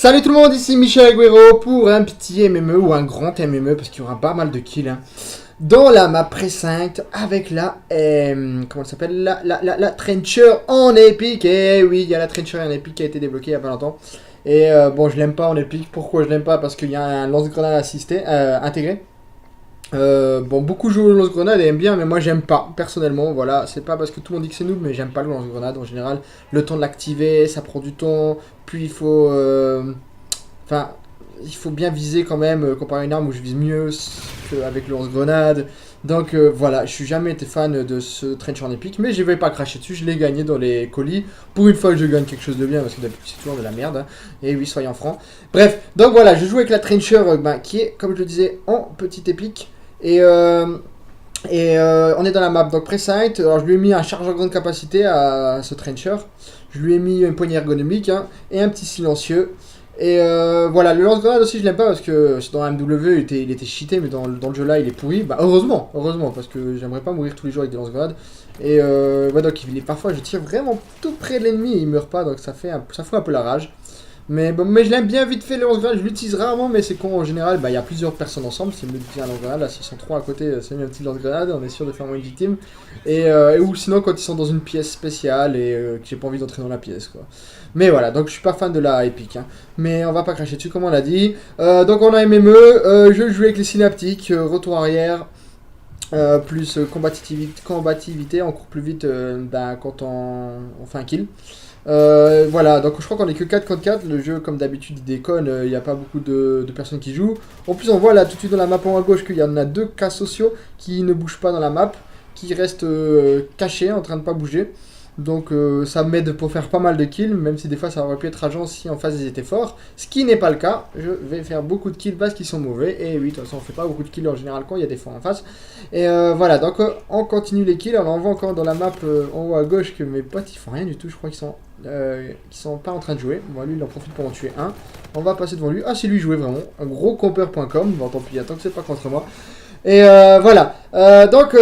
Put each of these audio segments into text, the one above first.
Salut tout le monde, ici Michel Aguero pour un petit MME ou un grand MME parce qu'il y aura pas mal de kills dans la map Precinct avec la comment elle s'appelle la Trencher en épique. Et oui, il y a la Trencher en épique qui a été débloquée il y a pas longtemps. Et bon, je l'aime pas en épique. Pourquoi je l'aime pas? Parce qu'il y a un lance-grenade assisté intégré. Bon, beaucoup jouent au lance-grenade et aiment bien, mais moi j'aime pas, personnellement, voilà, c'est pas parce que tout le monde dit que c'est noob, mais j'aime pas le lance-grenade en général. Le temps de l'activer, ça prend du temps, puis il faut... Enfin, il faut bien viser quand même, comparé à une arme où je vise mieux qu'avec le lance-grenade. Donc voilà, je suis jamais été fan de ce trench en épique, mais je vais pas cracher dessus, je l'ai gagné dans les colis. Pour une fois que je gagne quelque chose de bien, parce que d'habitude c'est toujours de la merde, hein. Et oui, soyons francs. Bref, donc voilà, je joue avec la Trencher qui est, comme je le disais, en petite épique. Et on est dans la map donc Precinct. Alors je lui ai mis un chargeur grande capacité à ce Trencher. Je lui ai mis une poignée ergonomique et un petit silencieux. Et voilà, le lance-grenade aussi je l'aime pas parce que dans MW il était cheaté, mais dans le jeu là il est pourri. Bah heureusement parce que j'aimerais pas mourir tous les jours avec des lance-grenades. Et ouais, donc parfois je tire vraiment tout près de l'ennemi et il meurt pas, donc ça fout un peu la rage. Mais bon, mais je l'aime bien vite fait le lance-grenade, je l'utilise rarement, mais c'est con en général, bah il y a plusieurs personnes ensemble, c'est mieux d'utiliser un lance-grenade, là s'ils sont trois à côté, c'est mieux un petit lance-grenade, on est sûr de faire moins de victimes. Et ou sinon quand ils sont dans une pièce spéciale et que j'ai pas envie d'entrer dans la pièce quoi. Mais voilà, donc je suis pas fan de la épique, hein. Mais on va pas cracher dessus comme on l'a dit. Donc on a MME, je joue avec les synaptiques, retour arrière. Plus combativité, on court plus vite quand on fait un kill. Voilà, donc je crois qu'on est que 4 contre 4, le jeu comme d'habitude il déconne, il n'y a pas beaucoup de personnes qui jouent. En plus on voit là tout de suite dans la map en haut à gauche qu'il y en a deux cas sociaux qui ne bougent pas dans la map, qui restent cachés, en train de pas bouger. Donc ça m'aide pour faire pas mal de kills, même si des fois ça aurait pu être rageant si en face ils étaient forts. Ce qui n'est pas le cas, je vais faire beaucoup de kills parce qu'ils sont mauvais. Et oui, de toute façon on fait pas beaucoup de kills en général quand il y a des forts en face. Et voilà, donc on continue les kills. Alors on voit encore dans la map en haut à gauche que mes potes ils font rien du tout, je crois qu'ils sont pas en train de jouer. Bon, lui il en profite pour en tuer un. On va passer devant lui. Ah, c'est lui jouer vraiment, un gros camper.com. Bon tant pis, tant que c'est pas contre moi. Et voilà, donc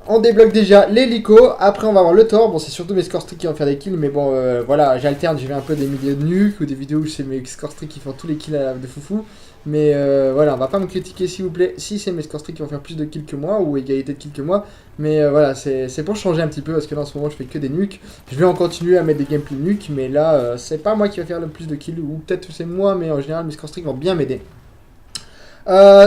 on débloque déjà l'hélico, après on va avoir le Thor, bon c'est surtout mes score streaks qui vont faire des kills, mais bon voilà, j'alterne, j'ai vu un peu des vidéos de nuke ou des vidéos où c'est mes score streaks qui font tous les kills de foufou, mais voilà, on va pas me critiquer s'il vous plaît, si c'est mes score streaks qui vont faire plus de kills que moi, ou égalité de kills que moi, mais voilà, c'est pour changer un petit peu, parce que là en ce moment je fais que des nukes, je vais en continuer à mettre des gameplay nukes, mais là c'est pas moi qui va faire le plus de kills, ou peut-être que c'est moi, mais en général mes score streaks vont bien m'aider.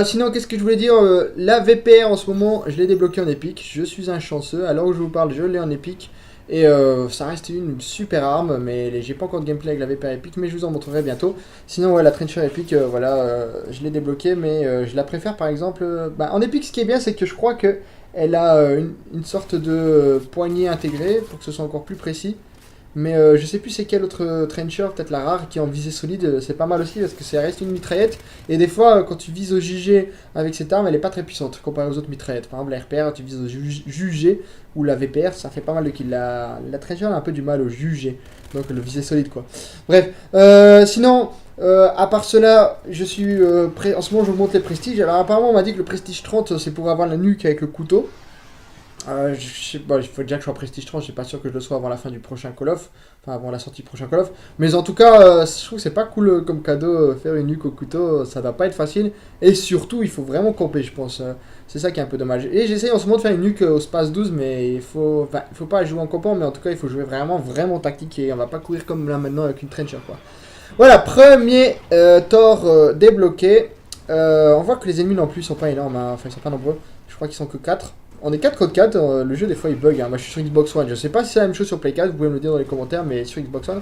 Sinon, qu'est-ce que je voulais dire, la VPR en ce moment, je l'ai débloqué en épique. Je suis un chanceux. Alors où je vous parle, je l'ai en épique. Et ça reste une super arme. Mais j'ai pas encore de gameplay avec la VPR épique. Mais je vous en montrerai bientôt. Sinon, ouais, la Trencher épique, voilà, je l'ai débloqué. Mais je la préfère par exemple. En épique, ce qui est bien, c'est que je crois qu'elle a une sorte de poignée intégrée pour que ce soit encore plus précis. Mais je sais plus c'est quel autre Trencher, peut-être la rare qui est en visée solide, c'est pas mal aussi parce que ça reste une mitraillette. Et des fois, quand tu vises au JG avec cette arme, elle est pas très puissante comparée aux autres mitraillettes. Par exemple, la RPR, tu vises au JG ou la VPR, ça fait pas mal de kills. La Trencher a un peu du mal au JG, donc le visée solide quoi. Bref, sinon, à part cela, je suis en ce moment je monte les prestiges. Alors apparemment, on m'a dit que le prestige 30 c'est pour avoir la nuque avec le couteau. Il faut déjà que je sois prestige 30, je suis pas sûr que je le sois avant la fin du prochain Call of, enfin avant la sortie du prochain Call of, mais en tout cas je trouve que c'est pas cool comme cadeau, faire une nuque au couteau, ça doit pas être facile, et surtout il faut vraiment camper je pense, c'est ça qui est un peu dommage, et j'essaye en ce moment de faire une nuque au space 12, mais il faut pas jouer en campant, mais en tout cas il faut jouer vraiment tactique, et on va pas courir comme là maintenant avec une Trencher quoi. Voilà, premier Thor débloqué, on voit que les ennemis non plus sont pas énormes, hein. Enfin ils sont pas nombreux, je crois qu'ils sont que 4. On est 4 contre 4, le jeu des fois il bug, hein. Moi je suis sur Xbox One, je sais pas si c'est la même chose sur Play 4, vous pouvez me le dire dans les commentaires, mais sur Xbox One,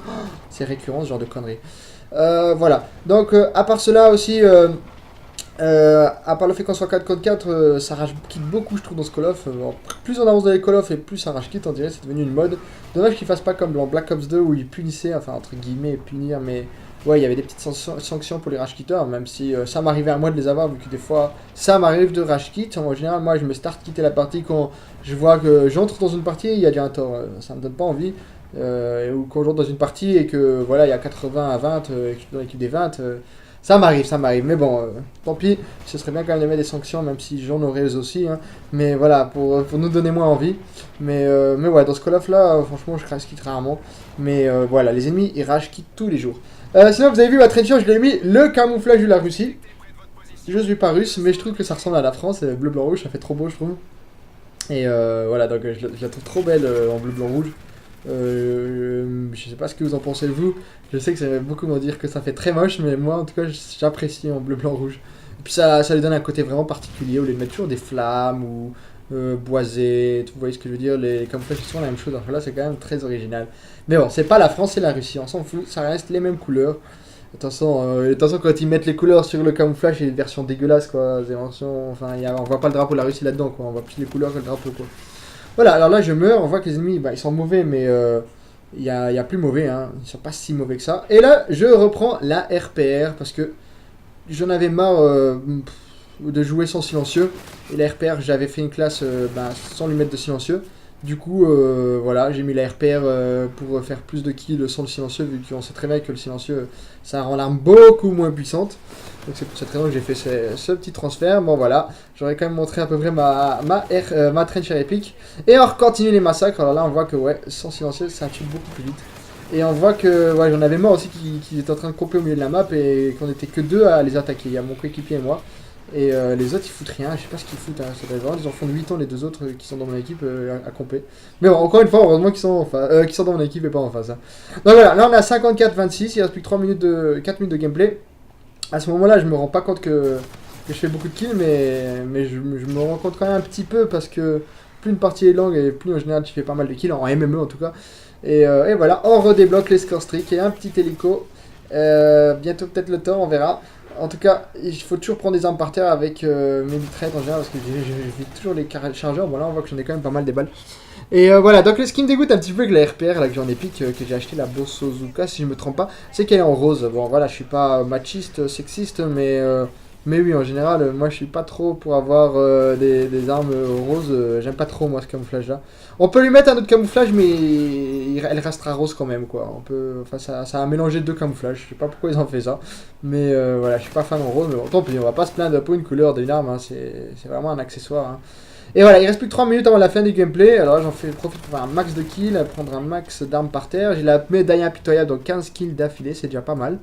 c'est récurrent ce genre de conneries. Voilà, donc à part cela aussi, à part le fait qu'on soit 4 contre 4, ça rage quitte beaucoup je trouve dans ce Call of, plus on avance dans les Call of et plus ça rage quitte, on dirait c'est devenu une mode. Dommage qu'il fasse pas comme dans Black Ops 2 où il punissait, enfin entre guillemets punir, mais... Ouais, il y avait des petites sanctions pour les rage quitters, même si ça m'arrivait à moi de les avoir, vu que des fois ça m'arrive de rage quit. En général, moi je me start quitter la partie quand je vois que j'entre dans une partie et il y a déjà un Thor. Ça me donne pas envie. Ou quand j'entre dans une partie et que voilà, il y a 80 à 20, et que je suis dans l'équipe des 20, ça m'arrive. Mais bon, tant pis, ce serait bien quand même de mettre des sanctions, même si j'en aurais aussi. Hein. Mais voilà, pour nous donner moins envie. Mais ouais, dans ce Call of là, franchement, je rage quitte rarement. Mais voilà, les ennemis ils rage quittent tous les jours. Sinon, vous avez vu ma trencher, je l'ai mis le camouflage de la Russie. Je suis pas russe, mais je trouve que ça ressemble à la France. Bleu, blanc, rouge, ça fait trop beau, je trouve. Et voilà, donc je la trouve trop belle en bleu, blanc, rouge. Je sais pas ce que vous en pensez vous. Je sais que ça va beaucoup me dire que ça fait très moche, mais moi en tout cas j'apprécie en bleu, blanc, rouge. Et puis ça lui donne un côté vraiment particulier, au lieu de mettre toujours des flammes ou boisé, vous voyez ce que je veux dire, les camouflages sont la même chose, alors là c'est quand même très original. Mais bon, c'est pas la France, c'est la Russie, on s'en fout, ça reste les mêmes couleurs. Attention quand ils mettent les couleurs sur le camouflage, il y a une version dégueulasse quoi, des versions, enfin on voit pas le drapeau de la Russie là-dedans quoi, on voit plus les couleurs que le drapeau quoi. Voilà, alors là je meurs, on voit que les ennemis bah, ils sont mauvais, mais y a plus mauvais, hein. Ils sont pas si mauvais que ça. Et là je reprends la RPR parce que j'en avais marre de jouer sans silencieux. Et la RPR, j'avais fait une classe bah, sans lui mettre de silencieux. Du coup, voilà, j'ai mis la RPR pour faire plus de kills sans le silencieux, vu qu'on sait très bien que le silencieux, ça rend l'arme beaucoup moins puissante. Donc c'est pour cette raison que j'ai fait ce petit transfert. Bon voilà, j'aurais quand même montré à peu près ma trencher épique. Et on continue les massacres. Alors là, on voit que ouais, sans silencieux, ça tue beaucoup plus vite. Et on voit que ouais, j'en avais marre aussi qu'ils étaient en train de camper au milieu de la map et qu'on était que deux à les attaquer. Il y a mon coéquipier et moi. Et les autres ils foutent rien, je sais pas ce qu'ils foutent, hein. Ça doit être vraiment, ils en font de 8 ans les deux autres qui sont dans mon équipe à camper. Mais bon, encore une fois, heureusement qu'ils sont dans mon équipe et pas en face. Hein. Donc voilà, là on est à 54-26, il reste plus que 4 minutes de gameplay. À ce moment là, je me rends pas compte que je fais beaucoup de kills, mais je me rends compte quand même un petit peu parce que plus une partie est longue et plus en général tu fais pas mal de kills, en MME en tout cas. Et voilà, on redébloque les score streaks et un petit hélico. Bientôt peut-être le temps, on verra. En tout cas, il faut toujours prendre des armes par terre avec mes mitraillettes en général parce que j'ai toujours les chargeurs. Bon là on voit que j'en ai quand même pas mal des balles. Et voilà, donc ce qui me dégoûte un petit peu avec la RPR là que j'en ai pique, que j'ai acheté la Bosozuka si je me trompe pas, c'est qu'elle est en rose. Bon voilà, je suis pas machiste, sexiste, mais oui en général, moi je suis pas trop pour avoir des armes roses. J'aime pas trop moi ce camouflage là. On peut lui mettre un autre camouflage, mais elle restera rose quand même quoi. Enfin ça a mélangé deux camouflages. Je sais pas pourquoi ils ont fait ça, mais voilà, je suis pas fan en rose. Mais bon, tant pis, on va pas se plaindre pour une couleur d'une arme. Hein, c'est vraiment un accessoire. Hein. Et voilà, il reste plus que 3 minutes avant la fin du gameplay. Alors là, profite pour faire un max de kills, prendre un max d'armes par terre. J'ai la médaille impitoyable, donc 15 kills d'affilée, c'est déjà pas mal.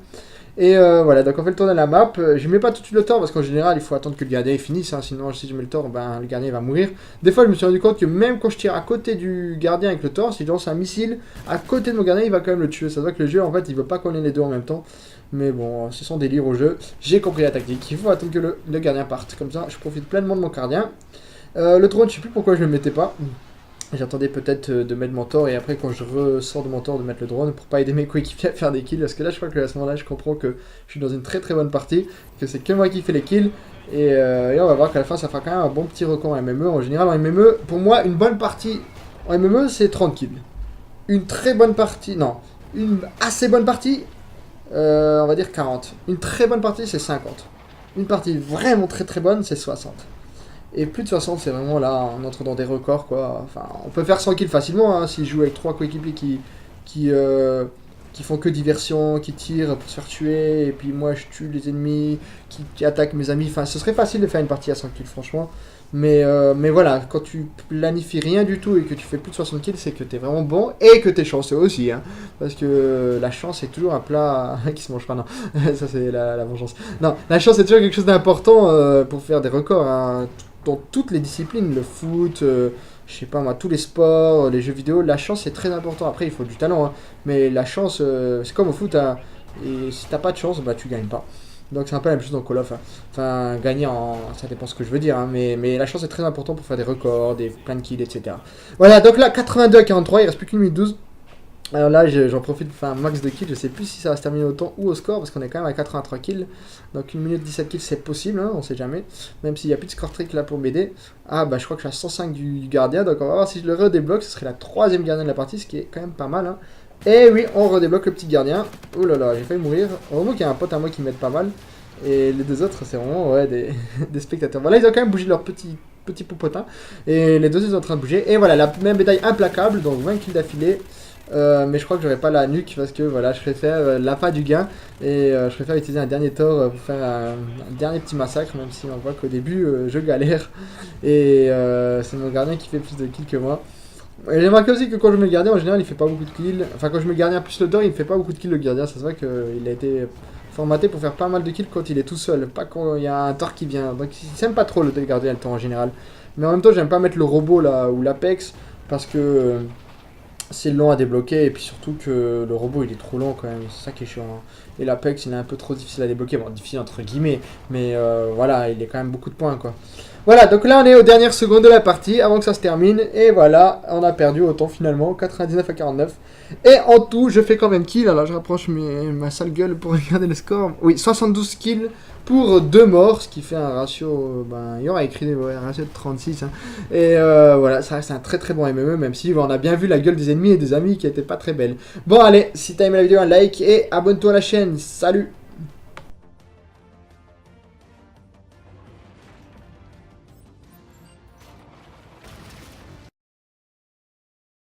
Et voilà, donc on fait le tour de la map. Je mets pas tout de suite le tort parce qu'en général, il faut attendre que le gardien finisse. Hein, sinon, si je mets le tort, ben, le gardien va mourir. Des fois, je me suis rendu compte que même quand je tire à côté du gardien avec le tort, si je lance un missile à côté de mon gardien, il va quand même le tuer. Ça se voit que le jeu, en fait, il veut pas qu'on ait les deux en même temps. Mais bon, c'est son délire au jeu. J'ai compris la tactique. Il faut attendre que le gardien parte. Comme ça, je profite pleinement de mon gardien. Le drone, je sais plus pourquoi je le mettais pas. J'attendais peut-être de mettre mon tort et après quand je ressors de mon tort de mettre le drone pour pas aider mes coéquipiers à faire des kills parce que là je crois que à ce moment-là je comprends que je suis dans une très très bonne partie, que c'est que moi qui fais les kills et on va voir qu'à la fin ça fera quand même un bon petit record en MME. En général en MME, pour moi une bonne partie en MME c'est 30 kills. Une très bonne partie, non, une assez bonne partie, on va dire 40. Une très bonne partie c'est 50. Une partie vraiment très très bonne c'est 60. Et plus de 60, c'est vraiment là, on entre dans des records quoi. Enfin, on peut faire 100 kills facilement hein, si je joue avec 3 coéquipiers qui font que diversion, qui tirent pour se faire tuer, et puis moi je tue les ennemis, qui attaquent mes amis. Enfin, ce serait facile de faire une partie à 100 kills, franchement. Mais voilà, quand tu planifies rien du tout et que tu fais plus de 60 kills, c'est que t'es vraiment bon et que t'es chanceux aussi. Hein, parce que la chance est toujours un plat qui se mange pas, non. Ça, c'est la vengeance. Non, la chance est toujours quelque chose d'important pour faire des records. Hein. Dans toutes les disciplines, le foot, je sais pas moi, tous les sports, les jeux vidéo, la chance est très important. Après, il faut du talent, hein, mais la chance, c'est comme au foot, hein, et si t'as pas de chance, bah tu gagnes pas. Donc c'est un peu la même chose dans Call of. Hein. Enfin, gagner ça dépend ce que je veux dire, hein, mais la chance est très importante pour faire des records, plein de kills, etc. Voilà, donc là, 82 à 43, il reste plus qu'une minute 12. Alors là, j'en profite pour faire un max de kills. Je sais plus si ça va se terminer au temps ou au score parce qu'on est quand même à 83 kills. Donc 1 minute 17 kills, c'est possible, hein, on sait jamais. Même s'il n'y a plus de score trick là pour m'aider. Ah bah je crois que je suis à 105 du gardien. Donc on va voir si je le redébloque. Ce serait la 3ème gardien de la partie, ce qui est quand même pas mal. Hein. Et oui, on redébloque le petit gardien. Oh là là, j'ai failli mourir. Heureusement qu'il y a un pote à moi qui m'aide pas mal. Et les deux autres, c'est vraiment ouais, des spectateurs. Voilà, ils ont quand même bougé leur petit popotin. Et les deux ils sont en train de bouger. Et voilà, la même médaille implacable. Donc 20 kills d'affilée. Mais je crois que j'aurais pas la nuque parce que voilà, je préfère l'appât du gain et je préfère utiliser un dernier tort pour faire un dernier petit massacre, même si on voit qu'au début je galère et c'est mon gardien qui fait plus de kills que moi. Et j'ai remarqué aussi que quand je mets le gardien, en général, il fait pas beaucoup de kills. Enfin, quand je mets le gardien plus le Thor, il fait pas beaucoup de kills le gardien. Ça se voit qu'il a été formaté pour faire pas mal de kills quand il est tout seul. Pas quand il y a un Thor qui vient. Donc, il s'aime pas trop le gardien le Thor en général. Mais en même temps, j'aime pas mettre le robot là ou l'Apex parce que c'est long à débloquer. Et puis surtout que le robot il est trop long quand même. C'est ça qui est chiant, hein. Et l'Apex il est un peu trop difficile à débloquer. Bon, difficile entre guillemets. Mais voilà, il est quand même beaucoup de points quoi. Voilà, donc là on est aux dernières secondes de la partie avant que ça se termine. Et voilà, on a perdu autant finalement, 99 à 49. Et en tout, je fais quand même kill. Alors je rapproche ma sale gueule pour regarder le score. Oui, 72 kills pour 2 morts, ce qui fait un ratio. Ben, il y aura écrit un ratio de 36. Hein. Et voilà, ça reste un très très bon MME, même si on a bien vu la gueule des ennemis et des amis qui était pas très belle. Bon, allez, si t'as aimé la vidéo, un like et abonne-toi à la chaîne. Salut!